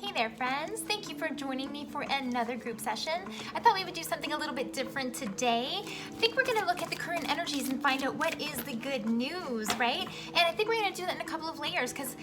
Hey there, friends. Thank you for joining me for another group session. I thought we would do something a little bit different today. I think we're going to look at the current energies and find out what is the good news, right? And I think we're going to do that in a couple of layers because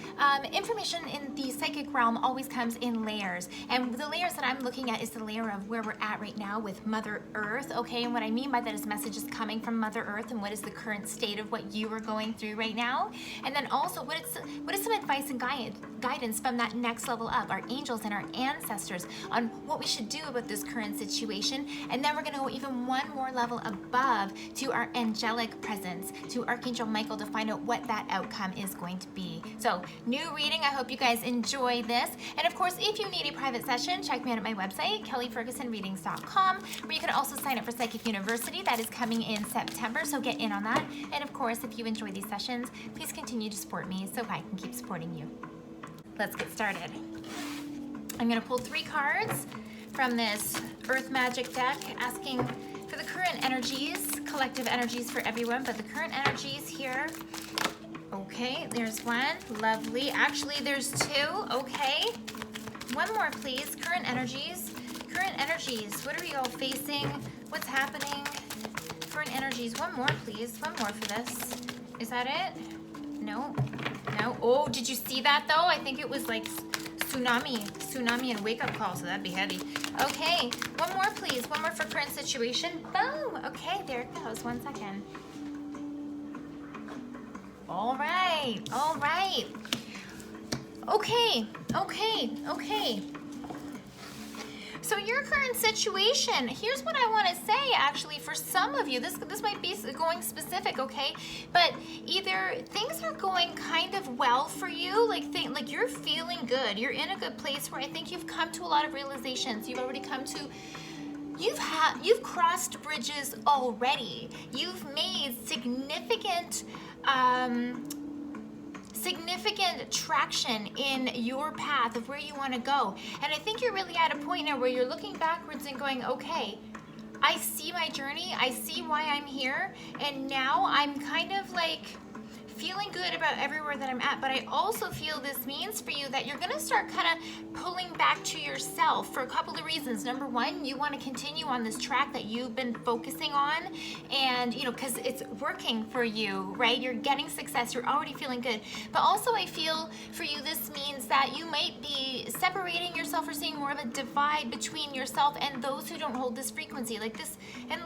information in the psychic realm always comes in layers. And the layers that I'm looking at is the layer of where we're at right now with Mother Earth, okay? And what I mean by that is messages coming from Mother Earth and what is the current state of what you are going through right now. And then also what is some advice and guidance from that next level up, our angels and our ancestors, on what we should do about this current situation. And then we're going to go even one more level above to our angelic presence, to Archangel Michael, to find out what that outcome is going to be. So, new reading. I hope you guys enjoy this. And of course, if you need a private session, check me out at my website, kellyfergusonreadings.com, where you can also sign up for Psychic University. That is coming in September, so get in on that. And of course, if you enjoy these sessions, please continue to support me so I can keep supporting you. Let's get started. I'm going to pull 3 cards from this Earth Magic deck, asking for the current energies, collective energies for everyone, but the current energies here. Okay, there's one. Lovely. Actually, there's 2. Okay. One more, please. Current energies. Current energies. What are we all facing? What's happening? Current energies. One more, please. One more for this. Is that it? No. No. Oh, did you see that though? I think it was like tsunami and wake-up call, so that'd be heavy. Okay, one more please. One more for current situation. Boom. Okay, there it goes. 1 second. All right. All right. Okay. So your current situation, here's what I want to say actually for some of you. This might be going specific, okay? But either things are going kind of well for you, like you're feeling good. You're in a good place where I think you've come to a lot of realizations. You've already come to you've crossed bridges already. You've made significant traction in your path of where you want to go. And I think you're really at a point now where you're looking backwards and going, okay, I see my journey, I see why I'm here, and now I'm kind of like feeling good about everywhere that I'm at. But I also feel this means for you that you're going to start kind of pulling back to yourself for a couple of reasons. Number one, you want to continue on this track that you've been focusing on, and because it's working for you, right? You're getting success, you're already feeling good. But also I feel for you this means that you might be separating yourself or seeing more of a divide between yourself and those who don't hold this frequency like this. And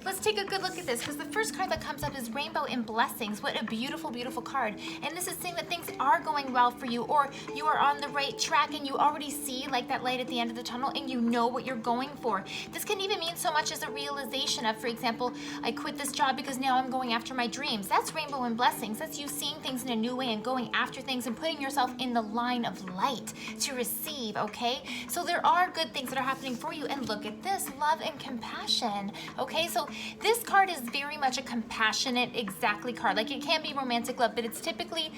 let's take a good look at this, because the first card that comes up is Rainbow and Blessings. What a beautiful card. And this is saying that things are going well for you, or you are on the right track and you already see like that light at the end of the tunnel and you know what you're going for. This can even mean so much as a realization of, for example, I quit this job because now I'm going after my dreams. That's Rainbow and Blessings. That's you seeing things in a new way and going after things and putting yourself in the line of light to receive, okay? So there are good things that are happening for you. And look at this, love and compassion, okay? So this card is very much a compassionate card. Like, it can be romantic love, but it's typically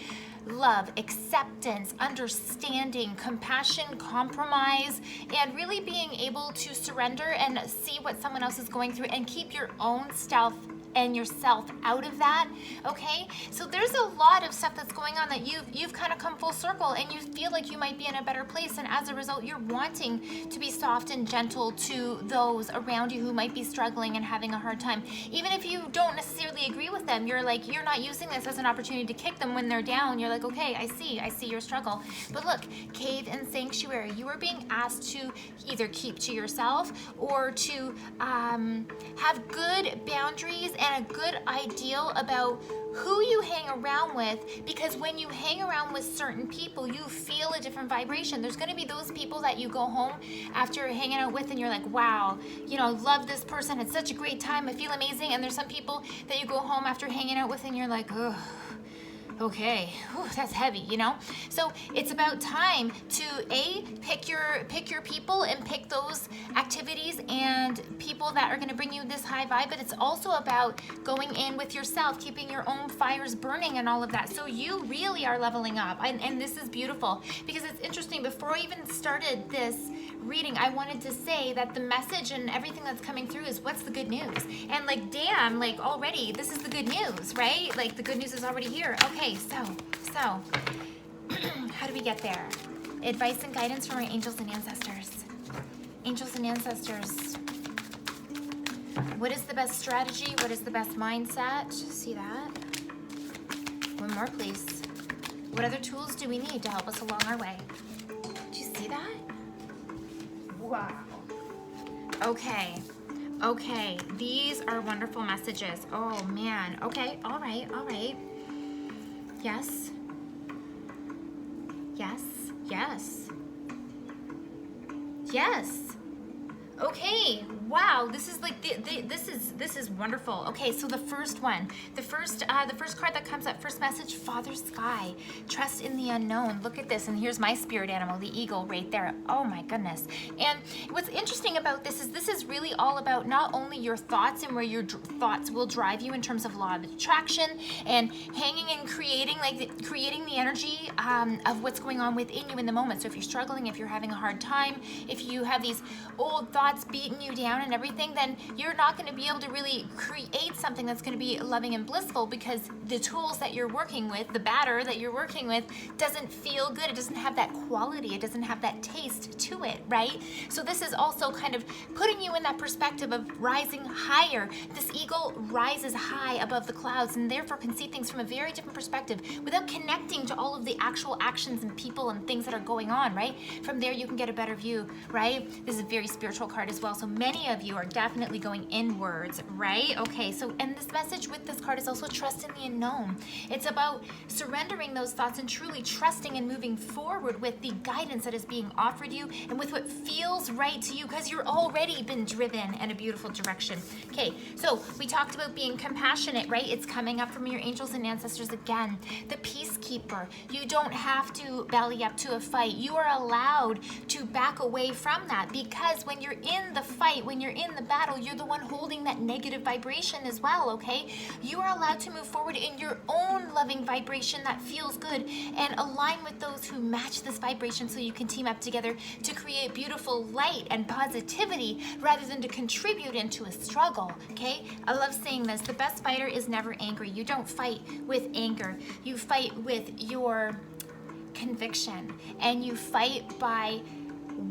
love, acceptance, understanding, compassion, compromise, and really being able to surrender and see what someone else is going through and keep your own self and yourself out of that, okay? So there's a lot of stuff that's going on that you've kind of come full circle, and you feel like you might be in a better place, and as a result you're wanting to be soft and gentle to those around you who might be struggling and having a hard time. Even if you don't necessarily agree with them, you're not using this as an opportunity to kick them when they're down. You're like, okay, I see your struggle. But look, cave and sanctuary, you are being asked to either keep to yourself or to have good boundaries and a good ideal about who you hang around with, because when you hang around with certain people, you feel a different vibration. There's going to be those people that you go home after hanging out with and you're like, wow, love this person, it's such a great time, I feel amazing. And there's some people that you go home after hanging out with and you're like, ugh, okay, whew, that's heavy, So it's about time to pick your people and pick those activities and people that are going to bring you this high vibe. But it's also about going in with yourself, keeping your own fires burning and all of that. So you really are leveling up, and this is beautiful, because it's interesting. Before I even started this reading, I wanted to say that the message and everything that's coming through is, what's the good news? And like, damn, like already this is the good news, right? Like the good news is already here. Okay, so how do we get there? Advice and guidance from our angels and ancestors. Angels and ancestors. What is the best strategy? What is the best mindset? See that? One more, please. What other tools do we need to help us along our way? Do you see that? Wow. Okay. Okay. These are wonderful messages. Oh, man. Okay. All right. All right. Yes. Yes. Yes. Yes. Okay, wow, this is like this is wonderful. Okay, so the first one, the first card that comes up, first message, Father Sky, trust in the unknown. Look at this, and here's my spirit animal, the eagle, right there. Oh my goodness! And what's interesting about this is really all about not only your thoughts and where your thoughts will drive you in terms of law of attraction and hanging and creating the energy of what's going on within you in the moment. So if you're struggling, if you're having a hard time, if you have these old thoughts beating you down and everything, then you're not going to be able to really create something that's going to be loving and blissful, because the tools that you're working with, the batter that you're working with, doesn't feel good. It doesn't have that quality. It doesn't have that taste to it, right? So this is also kind of putting you in that perspective of rising higher. This eagle rises high above the clouds and therefore can see things from a very different perspective without connecting to all of the actual actions and people and things that are going on, right? From there you can get a better view, right? This is a very spiritual card as well. So many of you are definitely going inwards, right? Okay, so, and this message with this card is also trust in the unknown. It's about surrendering those thoughts and truly trusting and moving forward with the guidance that is being offered you and with what feels right to you, because you're already been driven in a beautiful direction. Okay, so we talked about being compassionate, right? It's coming up from your angels and ancestors again. The peacekeeper. You don't have to belly up to a fight. You are allowed to back away from that, because when you're in the fight, when you're in the battle, you're the one holding that negative vibration as well, okay? You are allowed to move forward in your own loving vibration that feels good and align with those who match this vibration, so you can team up together to create beautiful light and positivity rather than to contribute into a struggle, okay? I love saying this. The best fighter is never angry. You don't fight with anger. You fight with your conviction, and you fight by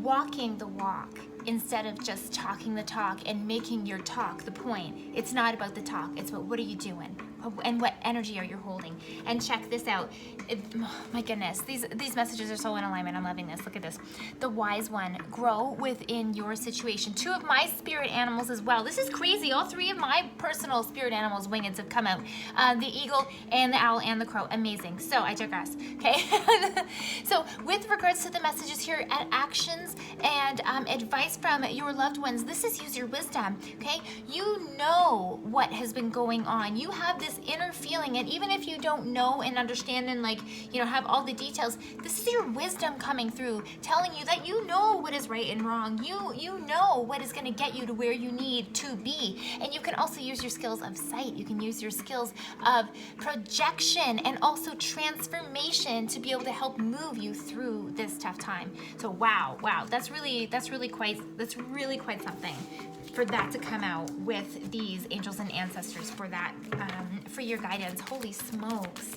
walking the walk instead of just talking the talk and making your talk the point. It's not about the talk. It's about what are you doing and what energy are you holding. And check this out. Oh my goodness, these messages are so in alignment. I'm loving this. Look at this. The wise one, grow within your situation. Two of my spirit animals as well. This is crazy. All three of my personal spirit animals' wingeds have come out. The eagle and the owl and the crow. Amazing. So I digress. Okay. So with regards to the messages here at actions and advice from your loved ones, this is use your wisdom. Okay. You know what has been going on. You have this inner feeling, and even if you don't know and understand and have all the details, this is your wisdom coming through, telling you that you know what is right and wrong. You know what is going to get you to where you need to be. And you can also use your skills of sight. You can use your skills of projection and also transformation to be able to help move you through this tough time. So wow, that's really quite something for that to come out with these angels and ancestors for that, for your guidance. Holy smokes.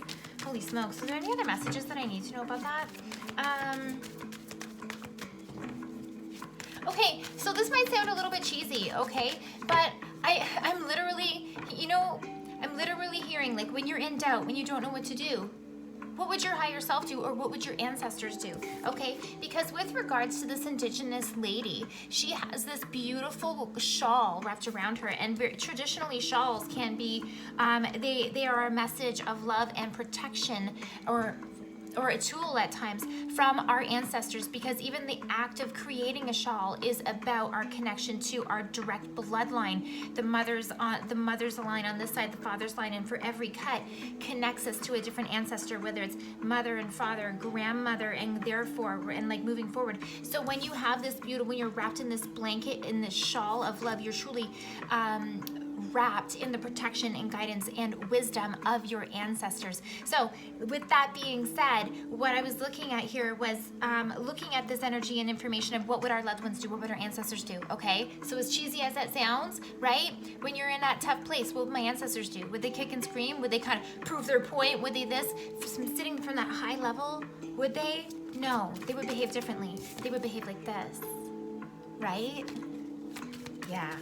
Are there any other messages that I need to know about that? Okay, so this might sound a little bit cheesy, okay? But I'm literally hearing, like, when you're in doubt, when you don't know what to do, what would your higher self do, or what would your ancestors do? Okay, because with regards to this indigenous lady, she has this beautiful shawl wrapped around her, and traditionally shawls can be, they are a message of love and protection, or a tool at times from our ancestors, because even the act of creating a shawl is about our connection to our direct bloodline. The mother's line on this side, the father's line, and for every cut connects us to a different ancestor, whether it's mother and father, grandmother, and therefore, and like moving forward. So when you have this beautiful, when you're wrapped in this blanket, in this shawl of love, you're truly wrapped in the protection and guidance and wisdom of your ancestors. So with that being said, what I was looking at here was looking at this energy and information of what would our loved ones do, what would our ancestors do, okay? So as cheesy as that sounds, right? When you're in that tough place, what would my ancestors do? Would they kick and scream? Would they kind of prove their point? Would they this? Sitting from that high level, would they? No, they would behave differently. They would behave like this, right? Yeah.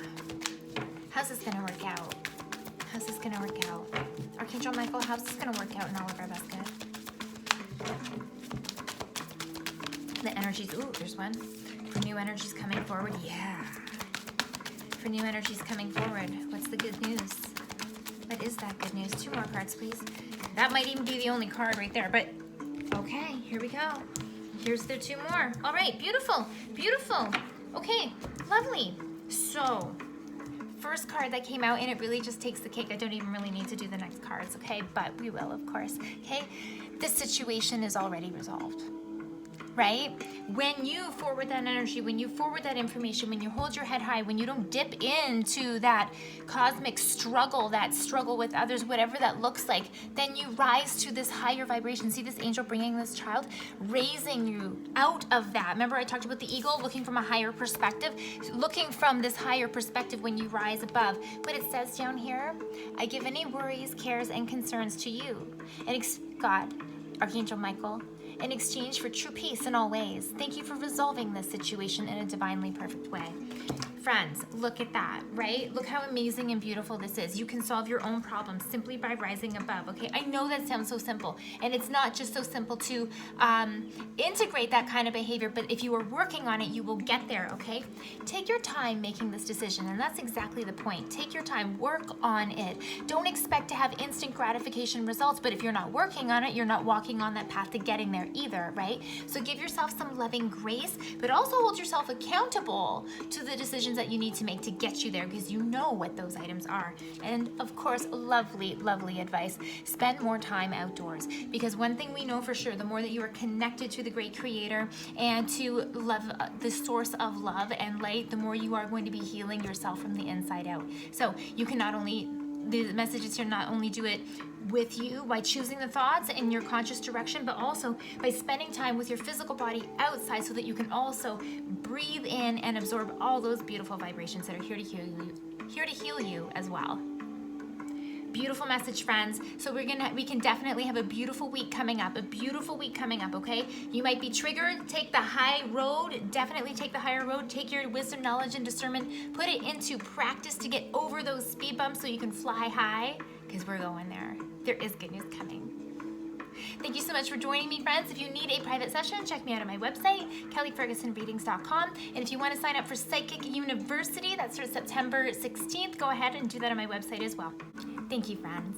How's this gonna work out? How's this gonna work out? Archangel Michael, how's this gonna work out in all of our best good? The energies, ooh, there's one. For new energies coming forward, yeah. For new energies coming forward, what's the good news? What is that good news? 2 more cards, please. That might even be the only card right there, but okay, here we go. Here's the 2 more. All right, beautiful, beautiful. Okay, lovely. So, first card that came out, and it really just takes the cake. I don't even really need to do the next cards, okay? But we will, of course, okay? This situation is already resolved, right? When you forward that energy, when you forward that information, when you hold your head high, when you don't dip into that cosmic struggle, that struggle with others, whatever that looks like, then you rise to this higher vibration. See this angel bringing this child, raising you out of that. Remember I talked about the eagle looking from a higher perspective, looking from this higher perspective when you rise above. What it says down here, I give any worries, cares, and concerns to you. And God, Archangel Michael, in exchange for true peace in all ways. Thank you for resolving this situation in a divinely perfect way. Friends, look at that, right? Look how amazing and beautiful this is. You can solve your own problems simply by rising above, okay? I know that sounds so simple, and it's not just so simple to integrate that kind of behavior, but if you are working on it, you will get there, okay? Take your time making this decision, and that's exactly the point. Take your time, work on it. Don't expect to have instant gratification results, but if you're not working on it, you're not walking on that path to getting there either, right? So give yourself some loving grace, but also hold yourself accountable to the decisions that you need to make to get you there, because you know what those items are. And of course, lovely, lovely advice. Spend more time outdoors, because one thing we know for sure, the more that you are connected to the great creator and to love, the source of love and light, the more you are going to be healing yourself from the inside out. So you can not only, the message is here, not only do it with you by choosing the thoughts in your conscious direction, but also by spending time with your physical body outside so that you can also breathe in and absorb all those beautiful vibrations that are here to heal you as well. Beautiful message, friends. So we can definitely have a beautiful week coming up, okay? You might be triggered. Take the high road. Definitely take the higher road. Take your wisdom, knowledge, and discernment. Put it into practice to get over those speed bumps so you can fly high, because we're going there. There is good news coming. Thank you so much for joining me, friends. If you need a private session, check me out on my website, kellyfergusonreadings.com. And if you want to sign up for Psychic University, that starts September 16th, go ahead and do that on my website as well. Thank you, friends.